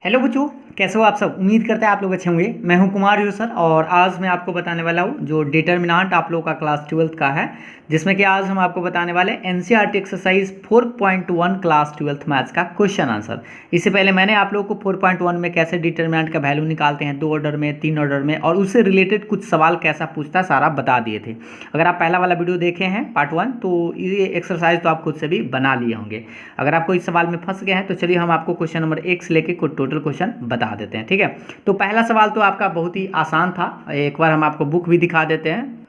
Hello बच्चों, कैसे हो आप सब। उम्मीद करते हैं आप लोग अच्छे होंगे। मैं हूं कुमार यूसर और आज मैं आपको बताने वाला हूं जो डिटर्मिनेंट आप लोगों का क्लास 12th का है, जिसमें कि आज हम आपको बताने वाले NCERT exercise 4.1 class 12th maths का क्वेश्चन आंसर। इससे पहले मैंने आप लोगों को 4.1 में कैसे डिटर्मिनेंट का वैल्यू निकालते हैं 2 ऑर्डर में, 3 ऑर्डर में, और उससे रिलेटेड कुछ सवाल कैसा पूछता है सारा बता दिए थे। अगर आप पहला वाला वीडियो देखे हैं पार्ट 1 तो ये एक्सरसाइज तो आप खुद से भी बना लिए होंगे। अगर आपको इस सवाल में फंस गए हैं तो चलिए हम आपको क्वेश्चन नंबर 1 से लेके कुछ टोटल क्वेश्चन बता देते हैं। ठीक है, तो पहला सवाल तो आपका बहुत ही आसान था। एक बार हम आपको बुक भी दिखा देते हैं।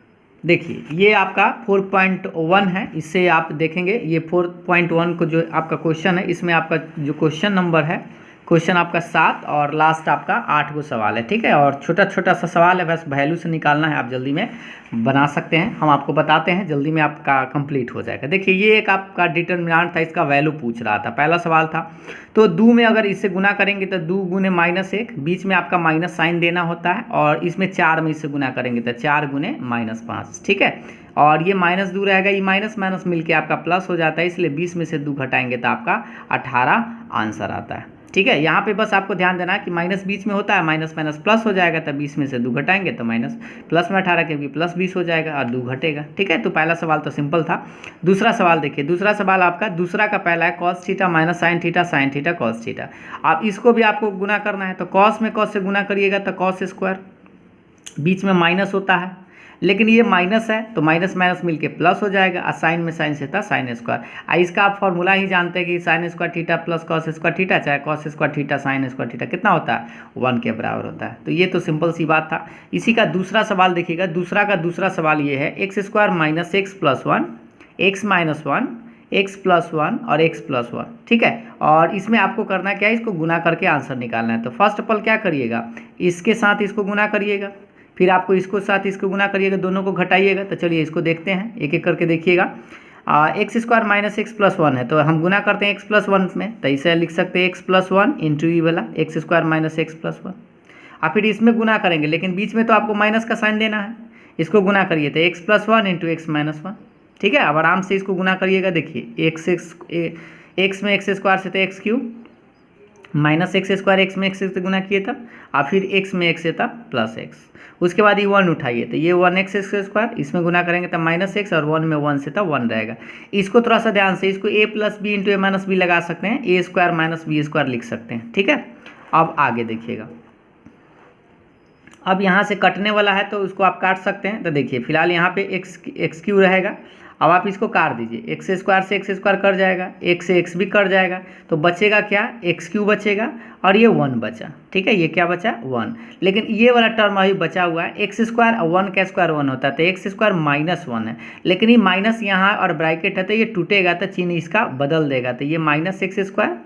देखिए, ये आपका 4.1 है। इससे आप देखेंगे ये 4.1 को जो आपका क्वेश्चन है, इसमें आपका जो क्वेश्चन नंबर है, क्वेश्चन आपका 7 और लास्ट आपका 8 गो सवाल है। ठीक है, और छोटा छोटा सा सवाल है, बस वैल्यू से निकालना है। आप जल्दी में बना सकते हैं, हम आपको बताते हैं, जल्दी में आपका कंप्लीट हो जाएगा। देखिए, ये एक आपका डिटर्मिनेंट था, इसका वैल्यू पूछ रहा था, पहला सवाल था। तो 2 में अगर इससे गुना करेंगे तो 2 गुने -1, बीच में आपका माइनस साइन देना होता है, और इसमें 4 में इससे गुना करेंगे तो 4 गुने -5। ठीक है, और ये माइनस 2 रहेगा, ये माइनस माइनस मिलके आपका प्लस हो जाता है, इसलिए 20 में से 2 घटाएंगे तो आपका 18 आंसर आता है। ठीक है, यहाँ पे बस आपको ध्यान देना कि माइनस बीच में होता है, माइनस माइनस प्लस हो जाएगा, तब 20 में से 2 घटाएंगे तो माइनस प्लस में 18 क्योंकि प्लस 20 हो जाएगा और 2 घटेगा। ठीक है, तो पहला सवाल तो सिंपल था। दूसरा सवाल देखिए, दूसरा सवाल आपका दूसरा का पहला है cos theta minus sine theta cos theta. अब इसको भी आपको गुना करना है, तो कॉस में कॉस से गुना करिएगा तो कॉस स्क्वायर, बीच में माइनस होता है लेकिन ये माइनस है तो माइनस माइनस मिलके प्लस हो जाएगा, और साइन में साइन से था साइन स्क्वायर। इसका आप फॉर्मूला ही जानते हैं कि sine square theta plus cos square theta, चाहे cos square theta sine square theta कितना होता है, 1 के बराबर होता है। तो ये तो सिंपल सी बात था। इसी का दूसरा सवाल देखिएगा, दूसरा सवाल ये है x square minus x plus 1, x minus 1, x plus 1 और एक्स प्लस 1। ठीक है, और इसमें आपको करना क्या है, इसको गुना करके आंसर निकालना है। तो फर्स्ट ऑफ ऑल क्या करिएगा, इसके साथ इसको गुना करिएगा, फिर आपको इसको साथ इसको गुना करिएगा, दोनों को घटाइएगा। तो चलिए इसको देखते हैं, एक एक करके देखिएगा। X square minus x plus 1 है, तो हम गुना करते हैं एक्स प्लस 1 में, तो इसे लिख सकते हैं एक्स प्लस 1 इंटू ई वाला x square minus x plus 1। और फिर इसमें गुना करेंगे, लेकिन बीच में तो आपको माइनस का साइन देना है, इसको गुना करिए तो x plus 1 into x minus 1। ठीक है, अब आराम से इसको गुना करिएगा। देखिए एक्स में एक्स स्क्वायर से तो x cube, minus x square x में एक्स से गुना किए था, और फिर एक्स में एक्स से था प्लस एक्स। उसके बाद ये 1 उठाइए तो ये 1x स्क्वायर, इसमें गुना करेंगे तो माइनस एक्स, और 1 में 1 से था 1 रहेगा। इसको थोड़ा सा ध्यान से, इसको a plus B into A minus B लगा सकते हैं, A square minus B square लिख सकते हैं। ठीक है, अब आगे देखिएगा, अब यहाँ से कटने वाला है तो उसको आप काट सकते हैं। तो देखिए फिलहाल यहाँ पे एक्स क्यू रहेगा, अब आप इसको काट दीजिए, एक्स स्क्वायर से एक्स स्क्वायर कट जाएगा, एक्स से एक्स भी कट जाएगा, तो बचेगा क्या, एक्स क्यू बचेगा, और ये 1 बचा। ठीक है, ये क्या बचा, 1। लेकिन ये वाला टर्म अभी बचा हुआ है, एक्स स्क्वायर और 1 का स्क्वायर 1 होता है, तो एक्स स्क्वायर माइनस 1 है, लेकिन ये माइनस यहाँ और ब्रैकेट है तो ये टूटेगा, तो चिन्ह इसका बदल देगा, तो ये minus x square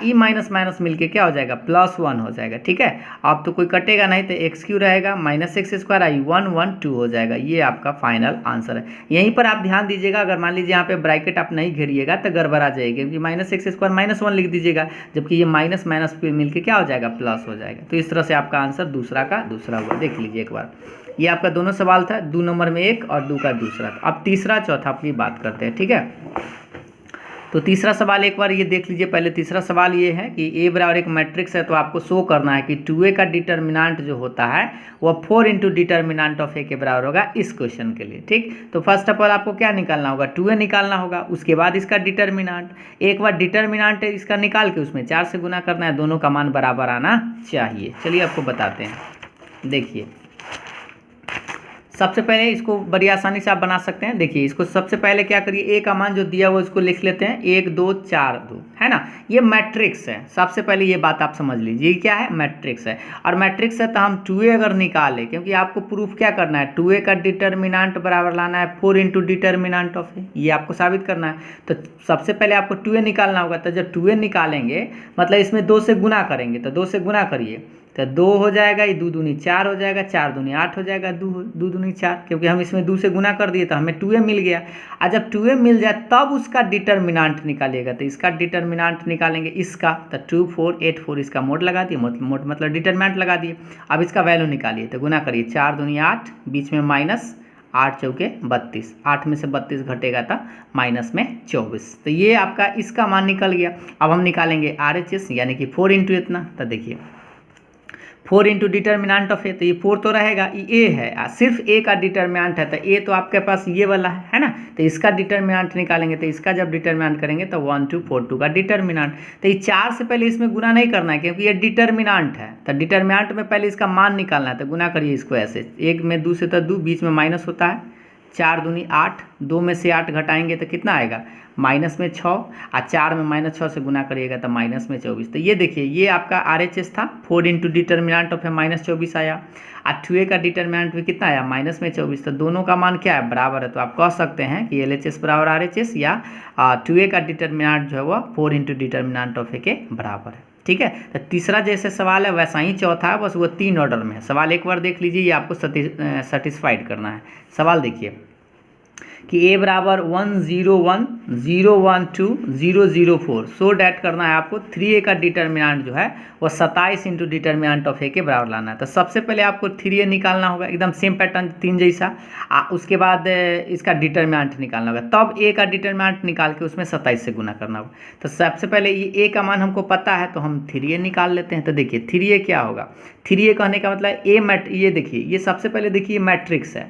E minus minus मिलके क्या हो जाएगा, प्लस 1 हो जाएगा। ठीक है, अब तो कोई कटेगा नहीं, तो एक्स क्यू रहेगा माइनस एक्स स्क्वायर आई 1 1 2 हो जाएगा। ये आपका फाइनल आंसर है। यहीं पर आप ध्यान दीजिएगा, अगर मान लीजिए यहाँ पे ब्रैकेट आप नहीं घेरिएगा तो गड़बड़ा जाएगी, क्योंकि माइनस एक्स स्क्वायर माइनस 1 लिख दीजिएगा, जबकि ये माइनस माइनस पे मिलके क्या हो जाएगा, प्लस हो जाएगा। तो इस तरह से आपका आंसर दूसरा का दूसरा हुआ। देख लीजिए एक बार, ये आपका दोनों सवाल था, 2 नंबर में 1 और 2 का दूसरा। अब तीसरा चौथा अपनी बात करते हैं। ठीक है, तो तीसरा सवाल एक बार ये देख लीजिए। पहले तीसरा सवाल ये है कि ए बराबर एक मैट्रिक्स है, तो आपको शो करना है कि 2a का डिटर्मिनेंट जो होता है वह 4 इंटू डिटर्मिनेंट ऑफ ए के बराबर होगा इस क्वेश्चन के लिए। ठीक, तो फर्स्ट ऑफ ऑल आपको क्या निकालना होगा, 2a निकालना होगा, उसके बाद इसका डिटर्मिनेंट। एक बार डिटर्मिनेंट इसका निकाल के उसमें 4 से गुना करना है, दोनों का मान बराबर आना चाहिए। चलिए आपको बताते हैं। देखिए, सबसे पहले इसको बड़ी आसानी से आप बना सकते हैं। देखिए, इसको सबसे पहले क्या करिए, ए का मान जो दिया हुआ उसको लिख लेते हैं, 1 2 4 2, है ना, ये मैट्रिक्स है। सबसे पहले ये बात आप समझ लीजिए, ये क्या है, मैट्रिक्स है। और मैट्रिक्स है तो हम 2a अगर निकालें, क्योंकि आपको प्रूफ क्या करना है, 2a का डिटर्मिनेंट बराबर लाना है 4 इंटू डिटर्मिनेंट ऑफ ए, ये आपको साबित करना है। तो सबसे पहले आपको 2a निकालना होगा, तो जब 2a निकालेंगे मतलब इसमें 2 से गुना करेंगे, तो 2 से गुना करिए तो 2 हो जाएगा, ये 2 दूनी 4 हो जाएगा, 4 दूनी 8 हो जाएगा, 2 दूनी 4, क्योंकि हम इसमें 2 से गुना कर दिए तो हमें 2a मिल गया। और जब 2a मिल जाए तब उसका डिटर्मिनेंट निकालिएगा, तो इसका डिटर्मिनेंट निकालेंगे इसका, तो 2 4 8 4 इसका मोड लगा दिए, मोड मतलब डिटर्मिनेंट लगा दिए। अब इसका वैल्यू निकालिए, तो गुना करिए, 4 दूनी 8, बीच में माइनस 8 चौके 32, 8 में से 32 घटेगा तो माइनस में 24। तो ये आपका इसका मान निकल गया। अब हम निकालेंगे RHS यानी कि 4 इंटू इतना। तो देखिए 4 इंटू डिटर्मिनांट ऑफ ए, तो ये 4 तो रहेगा, ये ए है, सिर्फ ए का डिटर्मिनांट है, तो ए तो आपके पास ये वाला है ना, तो इसका डिटर्मिनांट निकालेंगे। तो इसका जब डिटर्मिनांट करेंगे तो 1 2 4 2 का डिटर्मिनांट। तो ये 4 से पहले इसमें गुना नहीं करना है क्योंकि ये डिटर्मिनांट है, तो डिटर्मिनांट में पहले इसका मान निकालना है। तो गुना करिए इसको ऐसे, 1 में 2 से तो 2, बीच में माइनस होता है, 4 दूनी 8, 2 में से 8 घटाएंगे तो कितना आएगा माइनस में 6, और 4 में माइनस 6 से गुना करिएगा तो माइनस में 24। तो ये देखिए ये आपका RHS था, 4 इंटू डिटर्मिनांट ऑफ है माइनस 24 आया, और 2a का डिटर्मिनांट भी कितना आया माइनस में 24। तो दोनों का मान क्या है बराबर है, तो आप कह सकते हैं कि LHS बराबर RHS या 2a का डिटर्मिनांट जो है वो 4 इंटू डिटर्मिनांट ऑफ ए के बराबर है। ठीक है, तो तीसरा जैसे सवाल है वैसा ही चौथा है, बस वो 3 ऑर्डर में है। सवाल एक बार देख लीजिए, ये आपको सेटिस्फाइड करना है। सवाल देखिए कि a बराबर 1 0 1 0 1 2 0 0 4, सो डैट करना है आपको 3a का डिटर्मिनांट जो है वो 27 इंटू डिटर्मिनांट ऑफ a के बराबर लाना है। तो सबसे पहले आपको 3a निकालना होगा, एकदम सेम पैटर्न 3 जैसा, उसके बाद इसका डिटर्मिनांट निकालना होगा, तब a का डिटर्मिनांट निकाल के उसमें 27 से गुना करना होगा। तो सबसे पहले ये a का मान हमको पता है तो हम 3a निकाल लेते हैं। तो देखिए 3a क्या होगा, 3a कहने का मतलब ये देखिए ये सबसे पहले देखिए मैट्रिक्स है,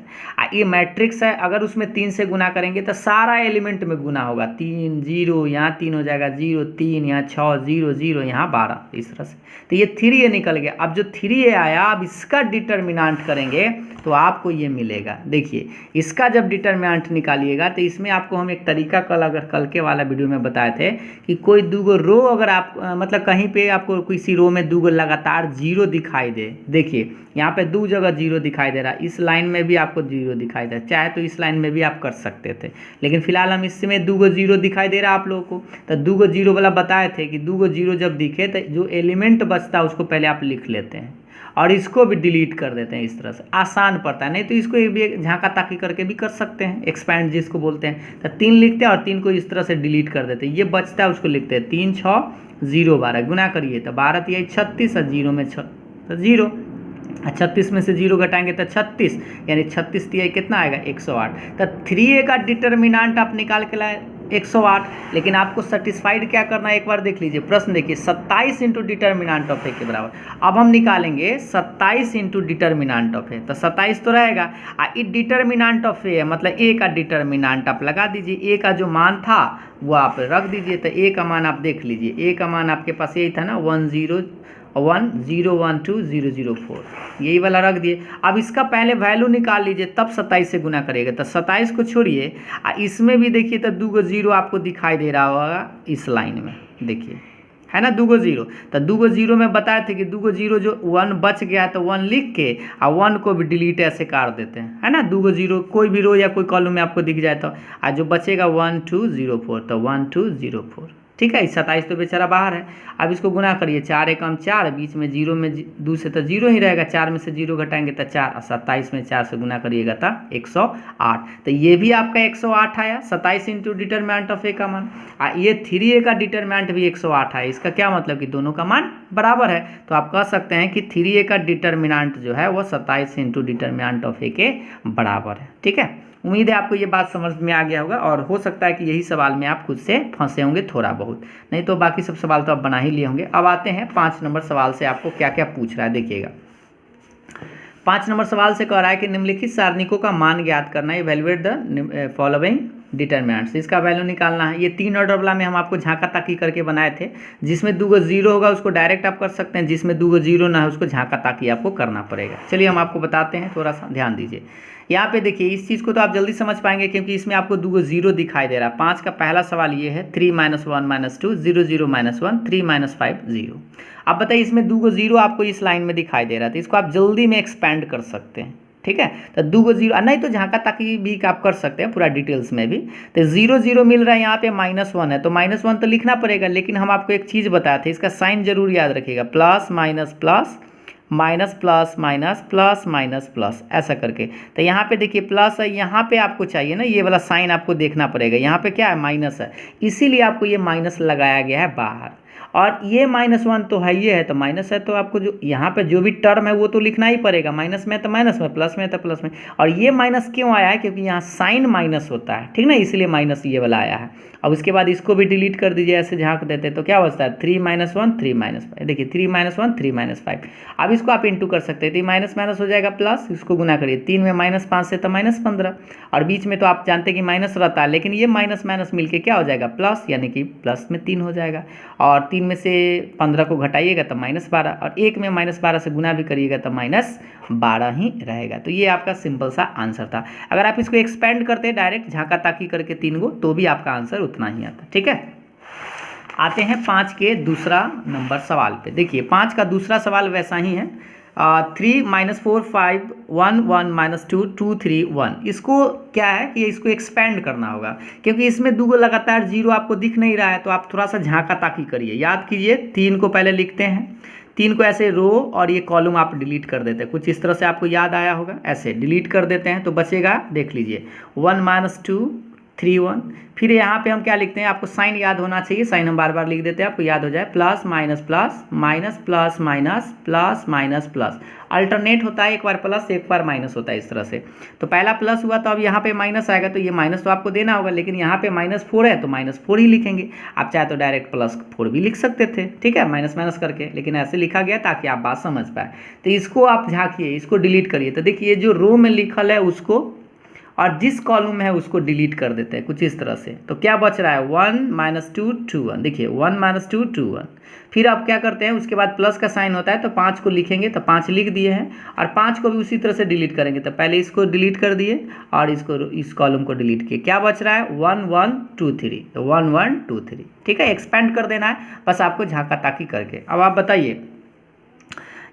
ये मैट्रिक्स है, अगर उसमें 3 से गुना करेंगे तो सारा एलिमेंट में गुना होगा, 3 0 यहाँ 3 हो जाएगा 0 3, यहाँ 6 0 0, यहाँ 12, इस तरह से। तो ये 3a निकल गया। अब जो 3a आया, अब इसका डिटर्मिनांट करेंगे तो आपको ये मिलेगा। देखिए इसका जब डिटर्मिनांट निकालिएगा तो इसमें आपको हम एक तरीका कल के वाला वीडियो में बताए थे कि कोई 2 रो अगर आप मतलब कहीं पे आपको किसी रो में 2 लगातार 0 दिखाई दे, देखिए यहाँ पे 2 जगह 0 दिखाई दे रहा है, इस लाइन में भी आपको 0 दिखाई दे रहा है, चाहे तो इस लाइन में भी आप कर सकते थे, लेकिन फिलहाल हम इसमें 2 0 दिखाई दे रहा है आप लोगों को। तो 2 0 वाला बताए थे कि 2 0 जब दिखे तो जो एलिमेंट बचता है उसको पहले आप लिख लेते हैं और इसको भी डिलीट कर देते हैं। इस तरह से आसान पड़ता है, नहीं तो इसको भी झांका ताकी करके भी कर सकते हैं, एक्सपैंड जिसको बोलते हैं। तो 3 लिखते हैं और 3 को इस तरह से डिलीट कर देते हैं, ये बचता है उसको लिखते हैं 3 6 0 12, गुना करिए तो 12 3 36 और 0 में 6 तो 0, 36 में से 0 घटाएंगे तो 36, यानी 36 3 कितना आएगा 108। तो 3a का डिटर्मिनांट आप निकाल के लाए 108, लेकिन आपको सेटिस्फाइड क्या करना है एक बार देख लीजिए। प्रश्न देखिए 27 इंटू डिटर्मिनांट ऑफ ए के बराबर। अब हम निकालेंगे 27 इंटू डिटर्मिनांट ऑफ ए, तो 27 तो रहेगा, ये डिटर्मिनांट ऑफ ए मतलब ए का डिटर्मिनांट आप लगा दीजिए, ए का जो मान था वो आप रख दीजिए। तो ए का मान आप देख लीजिए, ए का मान आपके पास यही था ना 1 0 1 0 1 2 0 0 4, यही वाला रख दिए। अब इसका पहले वैल्यू निकाल लीजिए तब 27 से गुना करिएगा। तो 27 को छोड़िए, इसमें भी देखिए तो 2 0 आपको दिखाई दे रहा होगा इस लाइन में, देखिए है ना 2 0। तो 2 0 में बताए थे कि 2 0 जो 1 बच गया है तो 1 लिख के 1 को भी डिलीट ऐसे कर देते हैं, है ना। 2 0 कोई भी रो या कोई कॉलम में आपको दिख जाए तो जो बचेगा 1 2 0 4, तो 1 2 0 4, ठीक है। 27 तो बेचारा बाहर है। अब इसको गुना करिए, 4 एकम 4, बीच में 0 में 2 से तो 0 ही रहेगा, 4 में से 0 घटाएंगे तो 4, 27 में 4 से गुना करिएगा तो 108। तो ये भी आपका 108 आया, 27 इंटू डिटर्मिनेंट ऑफ ए का मान। ये 3a का डिटर्मिनेंट भी 108 है। इसका क्या मतलब कि दोनों का मान बराबर है, तो आप कह सकते हैं कि 3a का डिटर्मिनेंट जो है वो 27 इंटू डिटर्मिनेंट ऑफ ए के बराबर है। ठीक है, उम्मीद है आपको ये बात समझ में आ गया होगा, और हो सकता है कि यही सवाल में आप खुद से फंसे होंगे थोड़ा बहुत, नहीं तो बाकी सब सवाल तो आप बना ही लिए होंगे। अब आते हैं 5 नंबर सवाल से आपको क्या क्या पूछ रहा है, देखिएगा। 5 नंबर सवाल से कह रहा है कि निम्नलिखित सारणिकों का मान ज्ञात करना है, इवैल्यूएट द फॉलोइंग डिटर्मिनेंट्स, इसका वैल्यू निकालना है। ये 3 ऑर्डर वाला में हम आपको झांका ताकी करके बनाए थे, जिसमें 2 0 होगा उसको डायरेक्ट आप कर सकते हैं, जिसमें 2 0 ना है उसको झांका ताकी आपको करना पड़ेगा। चलिए हम आपको बताते हैं, थोड़ा सा ध्यान दीजिए। यहाँ पे देखिए इस चीज़ को तो आप जल्दी समझ पाएंगे क्योंकि इसमें आपको 2 0 दिखाई दे रहा है। 5 का पहला सवाल ये है 3 - 1 - 2 0 0 - 1 3 - 5 0। अब बताइए इसमें 2 0 आपको इस लाइन में दिखाई दे रहा है, तो इसको आप जल्दी में एक्सपेंड कर सकते हैं। ठीक है, तो 2 0 नहीं तो झांका ताकी भी आप कर सकते हैं पूरा डिटेल्स में भी। तो 0 0 मिल रहा है, यहाँ पे -1 है तो -1 तो लिखना पड़ेगा, लेकिन हम आपको एक चीज़ बताए थे, इसका साइन जरूर याद रखिएगा, plus minus plus minus plus minus plus minus plus ऐसा करके। तो यहाँ पे देखिए प्लस है, यहाँ पे आपको चाहिए ना ये वाला साइन आपको देखना पड़ेगा, यहाँ पे क्या है माइनस है, इसीलिए आपको ये माइनस लगाया गया है बाहर। और ये -1 तो है, ये है तो माइनस है, तो आपको जो यहाँ पे जो भी टर्म है वो तो लिखना ही पड़ेगा। माइनस में तो माइनस में, प्लस में तो प्लस में। और ये माइनस क्यों आया है? क्योंकि यहाँ साइन माइनस होता है, ठीक ना, इसलिए माइनस ये वाला आया है। अब उसके बाद इसको भी डिलीट कर दीजिए, ऐसे झाँक देते तो क्या बचता है? 3 - 1 3 - 5। देखिए 3 - 1 3 - 5। अब इसको आप इंटू कर सकते हैं, तो माइनस माइनस हो जाएगा प्लस, इसको गुना करिए। 3 में -5 से तो -15, और बीच में तो आप जानते हैं कि माइनस रहता है, लेकिन ये माइनस माइनस मिलके क्या हो जाएगा? प्लस, यानी कि प्लस में 3 हो जाएगा। और 3 में से 15 को घटाइएगा तो -12, और 1 में -12 से गुना भी करिएगा तो -12 ही रहेगा। तो ये आपका सिंपल सा आंसर था। अगर आप इसको एक्सपेंड करते डायरेक्ट झाँका ताकी करके 3 को, तो भी आपका आंसर उतना ही आता। ठीक है, आते हैं 5 के दूसरा नंबर सवाल पे। देखिए 5 का दूसरा सवाल वैसा ही है। 3 - 4 5 1 1 - 2 2 3 1। इसको क्या है कि इसको एक्सपेंड करना होगा, क्योंकि इसमें दो लगातार जीरो आपको दिख नहीं रहा है, तो आप थोड़ा सा झाँका ताकी करिए। याद कीजिए 3 को पहले लिखते हैं, 3 को ऐसे रो और ये कॉलम आप डिलीट कर देते हैं। कुछ इस तरह से आपको याद आया होगा, ऐसे डिलीट कर देते हैं तो बचेगा, देख लीजिए 1 - 2 3 1। फिर यहाँ पे हम क्या लिखते हैं? आपको साइन याद होना चाहिए, साइन हम बार बार लिख देते हैं, आपको याद हो जाए। Plus minus plus minus plus minus plus minus plus, alternate होता है, एक बार प्लस एक बार माइनस होता है, इस तरह से। तो पहला प्लस हुआ तो अब यहाँ पे माइनस आएगा, तो ये माइनस तो आपको देना होगा, लेकिन यहाँ पे -4 है तो -4 ही लिखेंगे। आप चाहे तो डायरेक्ट +4 भी लिख सकते थे, ठीक है, माइनस माइनस करके, लेकिन ऐसे लिखा गया ताकि आप बात समझ पाए। तो इसको आप झाँकिए, इसको डिलीट करिए। तो देखिए जो रो में लिखल है उसको, और जिस कॉलम में है उसको डिलीट कर देते हैं, कुछ इस तरह से। तो क्या बच रहा है? 1 - 2 2 1। देखिए 1 - 2 2 1। फिर आप क्या करते हैं? उसके बाद प्लस का साइन होता है, तो 5 को लिखेंगे, तो 5 लिख दिए हैं, और 5 को भी उसी तरह से डिलीट करेंगे। तो पहले इसको डिलीट कर दिए और इस कॉलम को डिलीट किए। क्या बच रहा है? 1 1 2 3। तो 1 1 2 3, ठीक है। एक्सपेंड कर देना है बस आपको झाँका ताकी करके। अब आप बताइए,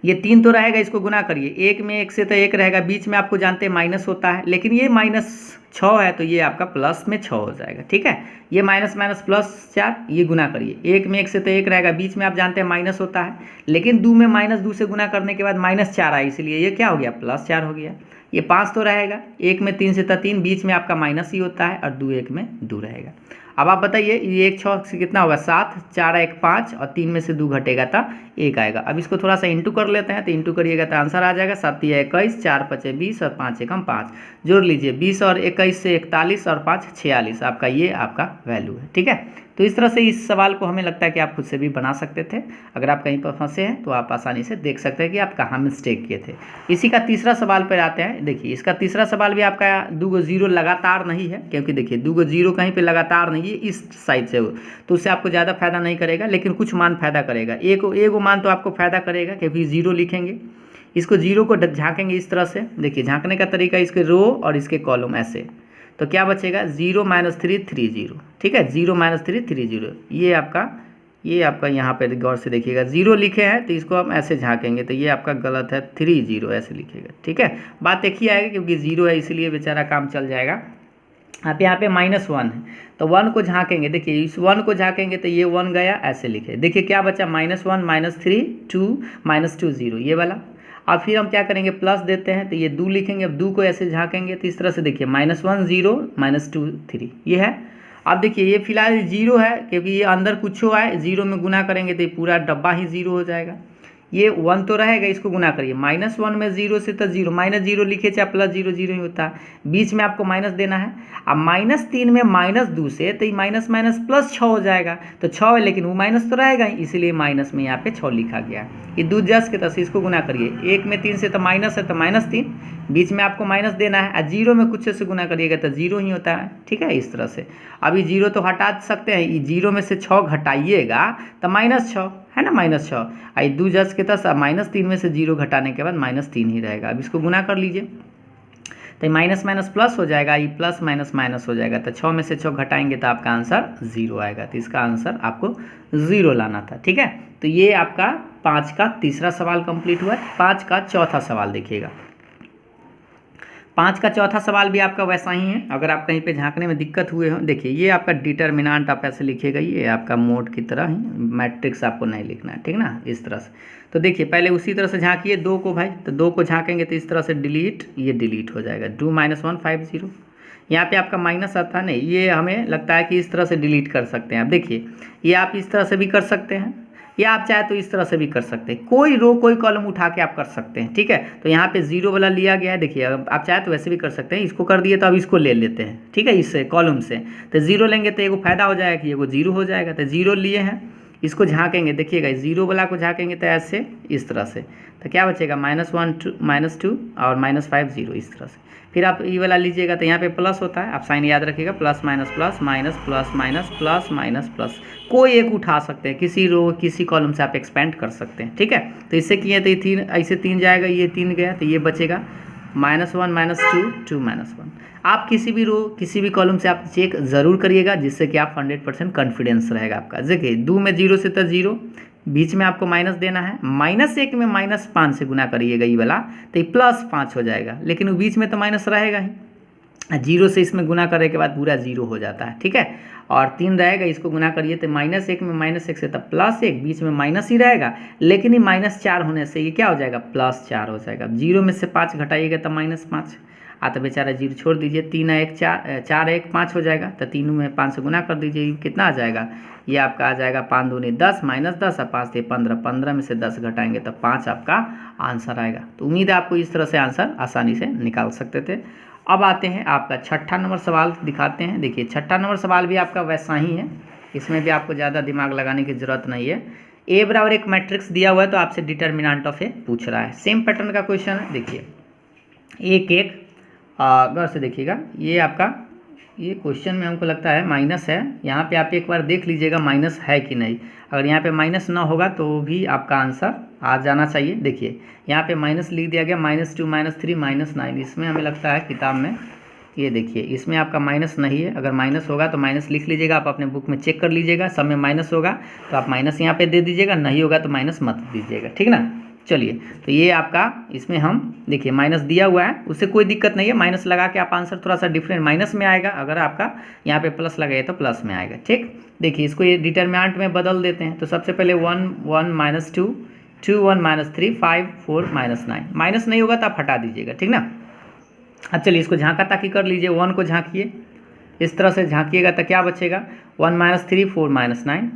ये 3 तो रहेगा, इसको गुना करिए। 1 में 1 से तो 1 रहेगा, बीच में आपको जानते हैं माइनस होता है, लेकिन ये -6 है तो ये आपका प्लस में 6 हो जाएगा, ठीक है। ये माइनस माइनस प्लस 4, ये गुना करिए। 1 में 1 से तो 1 रहेगा, बीच में आप जानते हैं माइनस होता है, लेकिन 2 में -2 से गुना करने के बाद -4 आया, इसलिए ये क्या हो गया? +4 हो गया। ये 5 तो रहेगा, 1 में 3 से तो 3, बीच में आपका माइनस ही होता है, और 2 1 में 2 रहेगा। अब आप बताइए ये 1 6 से कितना होगा? 7, 4 1 5, और 3 में से 2 घटेगा तो 1 आएगा। अब इसको थोड़ा सा इंटू कर लेते हैं, तो इंटू करिएगा तो आंसर आ जाएगा 7 × 21, 4 5 20, और 5 1 5। जोड़ लीजिए 20 और 21 से 41, और 5 46, आपका ये आपका वैल्यू है, ठीक है। तो इस तरह से इस सवाल को हमें लगता है कि आप खुद से भी बना सकते थे। अगर आप कहीं पर फंसे हैं तो आप आसानी से देख सकते हैं कि आप कहाँ मिस्टेक किए थे। इसी का तीसरा सवाल पर आते हैं। देखिए इसका तीसरा सवाल भी आपका 2 0 लगातार नहीं है, क्योंकि देखिए 2 0 कहीं पे लगातार नहीं है इस साइड से, तो उससे आपको ज़्यादा फायदा नहीं करेगा, लेकिन कुछ मान फायदा करेगा। एक मान तो आपको फायदा करेगा, क्योंकि 0 लिखेंगे, इसको 0 को झाँकेंगे इस तरह से। देखिए झाँकने का तरीका, इसके रो और इसके कॉलम ऐसे, तो क्या बचेगा? 0 - 3 3 0, ठीक है। 0 - 3 3 0, ये आपका यहाँ पे गौर से देखिएगा 0 लिखे हैं, तो इसको हम ऐसे झाँकेंगे, तो ये आपका गलत है, 3 0 ऐसे लिखेगा, ठीक है। बात एक ही आएगी, क्योंकि 0 है इसलिए बेचारा काम चल जाएगा। आप यहाँ पे -1 है, तो 1 को झाँकेंगे। देखिए इस 1 को झाँकेंगे तो ये 1 गया, ऐसे लिखे। देखिए क्या बचा? -1 -3 2 -2 0, ये वाला। अब फिर हम क्या करेंगे? प्लस देते हैं, तो ये 2 लिखेंगे। अब 2 को ऐसे झाँकेंगे तो इस तरह से देखिए -1 0 -2 3, ये है। अब देखिए ये फिलहाल 0 है, क्योंकि ये अंदर कुछ है, 0 में गुना करेंगे तो ये पूरा डब्बा ही 0 हो जाएगा। ये 1 तो रहेगा, इसको गुना करिए। -1 में 0 से तो 0, -0 लिखे चाहे +0 0 ही होता है, बीच में आपको माइनस देना है। अब -3 में -2 से तो ये माइनस माइनस +6 हो जाएगा, तो 6 है, लेकिन वो माइनस तो रहेगा ही, इसीलिए माइनस में यहाँ पे 6 लिखा गया है। ये 2 जस के तस, इसको गुना करिए। 1 में 3 से तो माइनस है, तो -3, बीच में आपको माइनस देना है, और 0 में कुछ से गुना करिएगा तो 0 ही होता है, ठीक है। इस तरह से अभी 0 तो हटा सकते हैं, ये 0 में से 6 घटाइएगा तो -6 है ना, -6। आई 2 जस के तस, -3 में से 0 घटाने के बाद -3 ही रहेगा। अब इसको गुना कर लीजिए, तो माइनस माइनस प्लस हो जाएगा, ये प्लस माइनस माइनस हो जाएगा, तो 6 में से 6 घटाएंगे तो आपका आंसर 0 आएगा। तो इसका आंसर आपको 0 लाना था, ठीक है। तो ये आपका 5 का तीसरा सवाल कंप्लीट हुआ है। 5 का चौथा सवाल देखिएगा। 5 का चौथा सवाल भी आपका वैसा ही है। अगर आप कहीं पे झांकने में दिक्कत हुए हो, देखिए ये आपका डिटर्मिनेंट आप ऐसे लिखिएगा, ये आपका मोड की तरह ही, मैट्रिक्स आपको नहीं लिखना है, ठीक ना, इस तरह से। तो देखिए पहले उसी तरह से झांकिए 2 को भाई, तो 2 को झांकेंगे तो इस तरह से डिलीट, ये डिलीट हो जाएगा। 2 - 1 5 0, यहाँ पे आपका माइनस आता है नहीं, ये हमें लगता है कि इस तरह से डिलीट कर सकते हैं। आप देखिए ये आप इस तरह से भी कर सकते हैं, या आप चाहे तो इस तरह से भी कर सकते हैं, कोई रो कोई कॉलम उठा के आप कर सकते हैं, ठीक है। तो यहाँ पे जीरो वाला लिया गया है, देखिए आप चाहे तो वैसे भी कर सकते हैं, इसको कर दिए तो अब इसको ले लेते हैं, ठीक है, इससे कॉलम से। तो जीरो लेंगे तो एगो फायदा हो जाएगा कि एगो जीरो हो जाएगा, तो जीरो लिए हैं, इसको झाँकेंगे, देखिएगा जीरो वाला को झाँकेंगे तो ऐसे इस तरह से, तो क्या बचेगा -1 -2 और -5 0 इस तरह से। फिर आप ये वाला लीजिएगा तो यहाँ पे प्लस होता है, आप साइन याद रखिएगा, plus minus plus minus plus minus plus minus plus, कोई एक उठा सकते हैं, किसी रो किसी कॉलम से आप एक्सपेंड कर सकते हैं, ठीक है। तो इससे किए तो ये 3 ऐसे 3 जाएगा, ये 3 गया तो ये बचेगा -1 -2 2 -1। आप किसी भी रो किसी भी कॉलम से आप चेक ज़रूर करिएगा, जिससे कि आप 100% कॉन्फिडेंस रहेगा आपका। देखिए 2 में 0 से तो 0, बीच में आपको माइनस देना है, -1 में -5 से गुना करिएगा ये वाला, तो ये +5 हो जाएगा, लेकिन वो बीच में तो माइनस रहेगा ही, 0 से इसमें गुना करने के बाद पूरा 0 हो जाता है, ठीक है। और 3 रहेगा, इसको गुना करिए तो -1 में -1 से तब +1, बीच में माइनस ही रहेगा, लेकिन ये -4 होने से ये क्या हो जाएगा, +4 हो जाएगा। 0 में से 5 घटाइएगा तो -5, तो बेचारा 0 छोड़ दीजिए, 3 1 4 4 1 5 हो जाएगा, तो 3 में 5 से गुना कर दीजिए, कितना आ जाएगा, ये आपका आ जाएगा 5 दूनी 10 -10 और 5 × 15, 15 में से 10 घटाएंगे तो 5 आपका आंसर आएगा। तो उम्मीद है आपको इस तरह से आंसर आसानी से निकाल सकते थे। अब आते हैं आपका 6ठा नंबर सवाल दिखाते हैं। देखिए 6ठा नंबर सवाल भी आपका वैसा ही है, इसमें भी आपको ज़्यादा दिमाग लगाने की ज़रूरत नहीं है। ए बराबर एक मैट्रिक्स दिया हुआ है, तो आपसे डिटर्मिनेंट ऑफ ए पूछ रहा है, सेम पैटर्न का क्वेश्चन है। देखिए 1 1 गौर से देखिएगा, ये आपका ये क्वेश्चन में हमको लगता है माइनस है, यहाँ पे आप एक बार देख लीजिएगा माइनस है कि नहीं। अगर यहाँ पे माइनस ना होगा तो भी आपका आंसर आ जाना चाहिए। देखिए यहाँ पे माइनस लिख दिया गया, -2 -3 -9, इसमें हमें लगता है किताब में, ये देखिए इसमें आपका माइनस नहीं है। अगर माइनस होगा तो माइनस लिख लीजिएगा, आप अपने बुक में चेक कर लीजिएगा, सब में माइनस होगा तो आप माइनस यहाँ पे दे दीजिएगा, नहीं होगा तो माइनस मत दीजिएगा, ठीक ना। चलिए तो ये आपका इसमें हम देखिए माइनस दिया हुआ है, उससे कोई दिक्कत नहीं है, माइनस लगा के आप आंसर थोड़ा सा डिफरेंट माइनस में आएगा, अगर आपका यहाँ पे प्लस लगाए तो प्लस में आएगा, ठीक। देखिए इसको ये डिटर्मिनेंट में बदल देते हैं, तो सबसे पहले 1 1 -2 2 1 -3 5 4 -9, माइनस नहीं होगा तो आप हटा दीजिएगा, ठीक ना। अब चलिए इसको झाँका ताकि कर लीजिए, 1 को झाँकिए, इस तरह से झाँकिएगा तो क्या बचेगा, 1 -3 4 -9,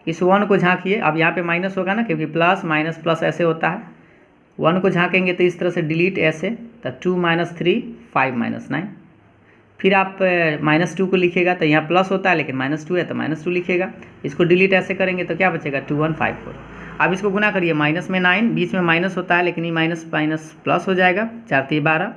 इस 1 को झाँकिए, अब यहाँ पे माइनस होगा ना, क्योंकि प्लस माइनस प्लस ऐसे होता है, 1 को झाँकेंगे तो इस तरह से डिलीट ऐसे, तो 2 -3 5 -9, फिर आप -2 को लिखिएगा तो यहाँ प्लस होता है, लेकिन -2 है तो -2 लिखिएगा, इसको डिलीट ऐसे करेंगे तो क्या बचेगा 2 1 5 4। अब इसको गुना करिए, माइनस में 9, बीच में माइनस होता है, लेकिन ये माइनस माइनस प्लस हो जाएगा, 4 3 12,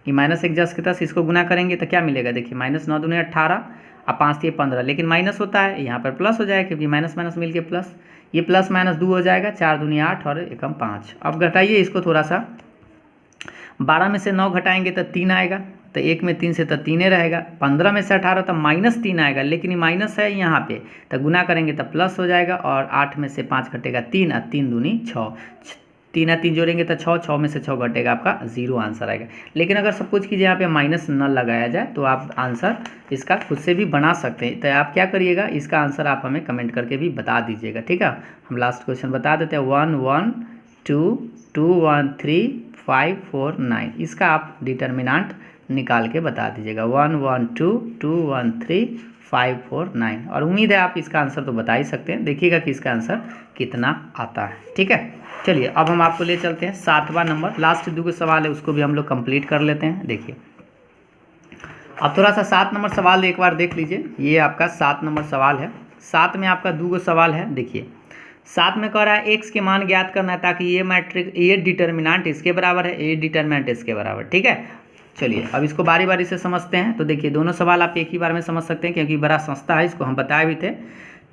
ये माइनस एक जस्ट के तस, इसको गुना करेंगे तो क्या मिलेगा, देखिए -9 दूनी 18 और 5 3 15, लेकिन माइनस होता है, यहाँ पर प्लस हो जाएगा क्योंकि माइनस माइनस मिल के प्लस, ये प्लस माइनस 2 हो जाएगा, 4 दूनी 8 और 1 5। अब घटाइए इसको थोड़ा सा, 12 में से 9 घटाएंगे तो 3 आएगा, तो 1 में 3 से तो 3 रहेगा, 15 में से 18 तो -3 आएगा, लेकिन ये माइनस है यहाँ पे, तो गुना करेंगे तो प्लस हो जाएगा, और 8 में से 5 घटेगा 3 और 3 दूनी 6, 3 और 3 जोड़ेंगे तो 6, 6 में से 6 घटेगा, आपका 0 आंसर आएगा। लेकिन अगर सपोज कीजिए यहाँ पे माइनस न लगाया जाए तो आप आंसर इसका खुद से भी बना सकते हैं। तो आप क्या करिएगा, इसका आंसर आप हमें कमेंट करके भी बता दीजिएगा, ठीक है। हम लास्ट क्वेश्चन बता देते हैं, 1 1 2 2 1 3 5 4 9, इसका आप डिटर्मिनेंट निकाल के बता दीजिएगा, 1 1 2 2 1 3 5 4 9, और उम्मीद है आप इसका आंसर तो बता ही सकते हैं। देखिएगा कि इसका आंसर कितना आता है, ठीक है। चलिए अब हम आपको ले चलते हैं 7वां नंबर, लास्ट 2 सवाल है उसको भी हम लोग कंप्लीट कर लेते हैं। देखिए अब थोड़ा सा 7 नंबर सवाल एक बार देख लीजिए, ये आपका 7 नंबर सवाल है। 7 में आपका 2 सवाल है। देखिए 7 में कह रहा है x के मान ज्ञात करना है, ताकि ये मैट्रिक्स ये डिटर्मिनेंट इसके बराबर है, ये डिटर्मिनेंट इसके बराबर, ठीक है। चलिए अब इसको बारी बारी से समझते हैं। तो देखिए दोनों सवाल आप एक ही बार में समझ सकते हैं, क्योंकि बड़ा सस्ता है, इसको हम बताए भी थे।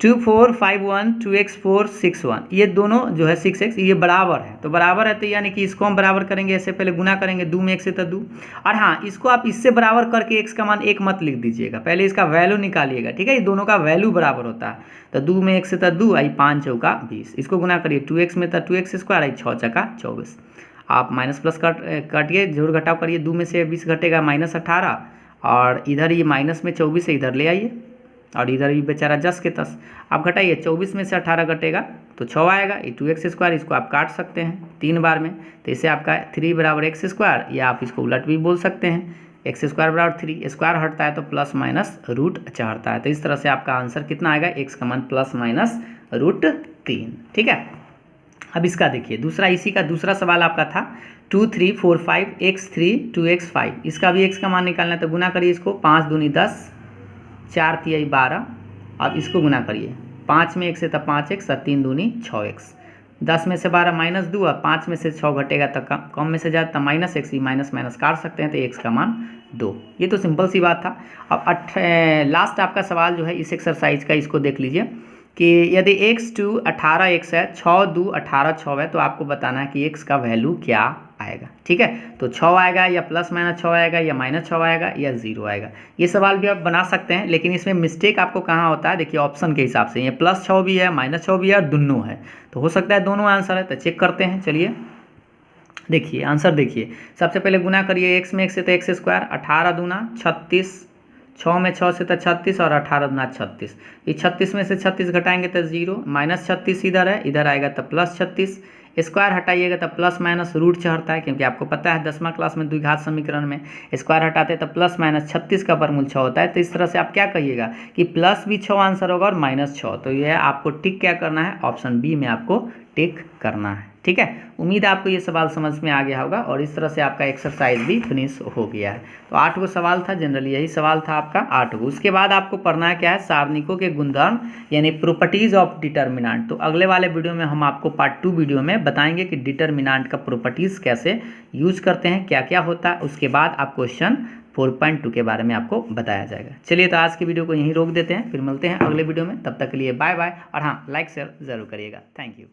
2 4 5 1 2x 4 6 1, ये दोनों जो है 6x ये बराबर है, तो बराबर है तो यानी कि इसको हम बराबर करेंगे, ऐसे पहले गुना करेंगे, 2 में 1 से तो 2, और हाँ इसको आप इससे बराबर करके x का मान 1 मत लिख दीजिएगा, पहले इसका वैल्यू निकालिएगा, ठीक है। ये दोनों का वैल्यू बराबर होता है, तो 2 में 1 से तो 2 आई 5 चौका 20, इसको गुना करिए, 2x में तो 2x स्क्वायर आई 6 चौका 24, आप माइनस प्लस काटिए, जोड़ घटाव करिए, 2 में से 20 घटेगा -18, और इधर ये माइनस में 24 है, इधर ले आइए, और इधर भी बेचारा 10 के 10, आप घटाइए, 24 में से 18 घटेगा तो 6 आएगा, ये 2x स्क्वायर, इसको आप काट सकते हैं 3 बार में, तो इसे आपका 3 बराबर x स्क्वायर, या आप इसको उलट भी बोल सकते हैं, x स्क्वायर बराबर 3, स्क्वायर हटता है तो प्लस माइनस रूट चढ़ता है, तो इस तरह से आपका आंसर कितना आएगा, x का मान प्लस माइनस रूट 3। ठीक है, अब इसका देखिए दूसरा, इसी का दूसरा सवाल आपका था 2 3 4 5 x3 2x5। इसका भी x का मान निकालना है तो गुना करिए इसको, 5 दूनी 10, 4 तिहाई 12। अब इसको गुना करिए, 5 में 1 से तब 5x और 3 दूनी 6x। 10 में से 12 माइनस 2 और 5 में से 6 घटेगा तो कम में से जाए तो माइनस x, माइनस माइनस काट सकते हैं तो x का मान 2। ये तो सिंपल सी बात था। अब लास्ट आपका सवाल जो है इस एक्सरसाइज का, इसको देख लीजिए कि यदि x2 18x है, 6 2 18 6 है, तो आपको बताना है कि x का वैल्यू क्या आएगा। ठीक है, तो 6 आएगा या प्लस माइनस 6 आएगा या माइनस 6 आएगा या 0 आएगा। ये सवाल भी आप बना सकते हैं, लेकिन इसमें मिस्टेक आपको कहाँ होता है, देखिए ऑप्शन के हिसाब से, ये +6 भी है माइनस 6 भी है और दोनों है, तो हो सकता है दोनों आंसर है। तो चेक करते हैं, चलिए देखिए आंसर देखिए। सबसे पहले गुना करिए, x में 1 से तो x स्क्वायर, 18 दूना 36, 6 में 6 से तो 36 और 18 दूना 36। ये 36 में से 36 घटाएंगे तो 0, माइनस 36 इधर है, इधर आएगा तो प्लस 36। स्क्वायर हटाइएगा तो प्लस माइनस रूट चढ़ता है, क्योंकि आपको पता है 10वां क्लास में द्विघात समीकरण में स्क्वायर हटाते तो प्लस माइनस 36 का वर्गमूल 6 होता है। तो इस तरह से आप क्या कहिएगा कि प्लस भी 6 आंसर होगा और माइनस 6। तो यह आपको टिक क्या करना है, ऑप्शन बी में आपको टिक करना है। ठीक है, उम्मीद है आपको ये सवाल समझ में आ गया होगा और इस तरह से आपका एक्सरसाइज भी फिनिश हो गया है। तो 8 गो सवाल था, जनरली यही सवाल था आपका 8 गो। उसके बाद आपको पढ़ना है क्या है, सारणिकों के गुणधर्म यानी प्रॉपर्टीज ऑफ डिटर्मिनेंट। तो अगले वाले वीडियो में हम आपको पार्ट 2 वीडियो में बताएंगे कि डिटर्मिनेंट का प्रॉपर्टीज कैसे यूज करते हैं, क्या क्या होता है। उसके बाद आप क्वेश्चन 4.2 के बारे में आपको बताया जाएगा। चलिए तो आज की वीडियो को यहीं रोक देते हैं, फिर मिलते हैं अगले वीडियो में। तब तक के लिए बाय बाय, और हाँ लाइक शेयर जरूर करिएगा। Thank you.